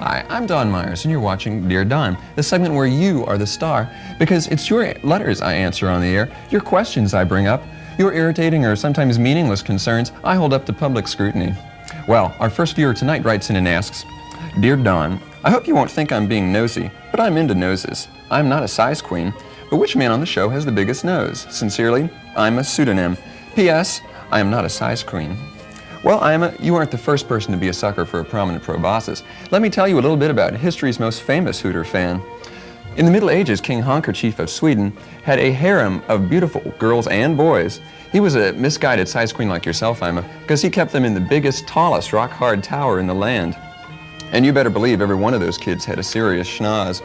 Hi, I'm Don Myers, and you're watching Dear Don, the segment where you are the star, because it's your letters I answer on the air, your questions I bring up, your irritating or sometimes meaningless concerns I hold up to public scrutiny. Well, our first viewer tonight writes in and asks, Dear Don, I hope you won't think I'm being nosy, but I'm into noses. I'm not a size queen, but which man on the show has the biggest nose? Sincerely, I'm a pseudonym. P.S. I am not a size queen. Well, you aren't the first person to be a sucker for prominent proboscis. Let me tell you a little bit about history's most famous Hooter fan. In the Middle Ages, King Handkerchief of Sweden had a harem of beautiful girls and boys. He was a misguided size queen like yourself, Ima, because he kept them in the biggest, tallest, rock-hard tower in the land. And you better believe every one of those kids had a serious schnoz.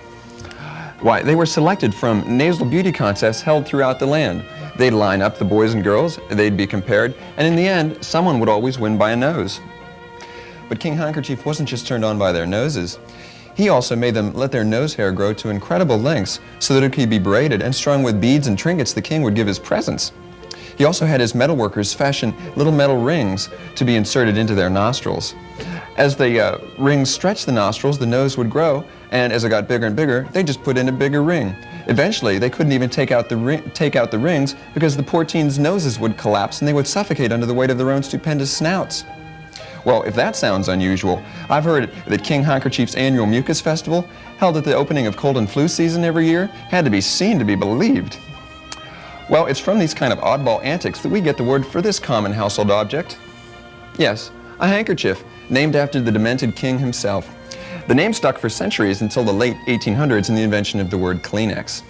Why, they were selected from nasal beauty contests held throughout the land. They'd line up the boys and girls, they'd be compared, and in the end, someone would always win by a nose. But King Handkerchief wasn't just turned on by their noses. He also made them let their nose hair grow to incredible lengths so that it could be braided and strung with beads and trinkets the king would give as presents. He also had his metalworkers fashion little metal rings to be inserted into their nostrils. As the rings stretched the nostrils, the nose would grow, and as it got bigger and bigger, they just put in a bigger ring. Eventually, they couldn't even take out the rings because the poor teens' noses would collapse and they would suffocate under the weight of their own stupendous snouts. Well, if that sounds unusual, I've heard that King Handkerchief's annual Mucus Festival, held at the opening of cold and flu season every year, had to be seen to be believed. Well, it's from these kind of oddball antics that we get the word for this common household object. Yes, a handkerchief, named after the demented king himself. The name stuck for centuries until the late 1800s and the invention of the word Kleenex.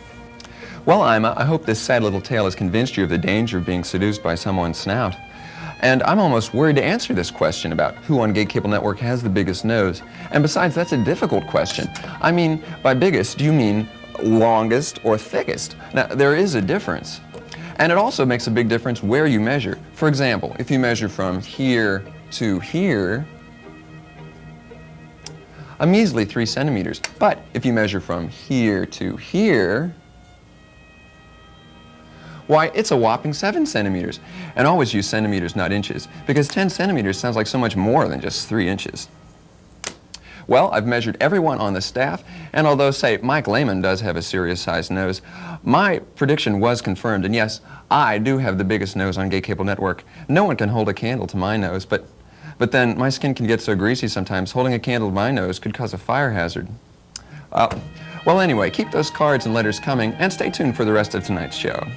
Well, Ima, I hope this sad little tale has convinced you of the danger of being seduced by someone's snout. And I'm almost worried to answer this question about who on Gay Cable Network has the biggest nose. And besides, that's a difficult question. I mean, by biggest, do you mean longest or thickest? Now, there is a difference. And it also makes a big difference where you measure. For example, if you measure from here to here, a measly 3 centimeters. But if you measure from here to here, why, it's a whopping 7 centimeters. And always use centimeters, not inches, because 10 centimeters sounds like so much more than just 3 inches. Well, I've measured everyone on the staff, and although, say, Mike Lehman does have a serious-sized nose, my prediction was confirmed, and yes, I do have the biggest nose on Gay Cable Network. No one can hold a candle to my nose, but then my skin can get so greasy sometimes, holding a candle to my nose could cause a fire hazard. Well, anyway, keep those cards and letters coming, and stay tuned for the rest of tonight's show.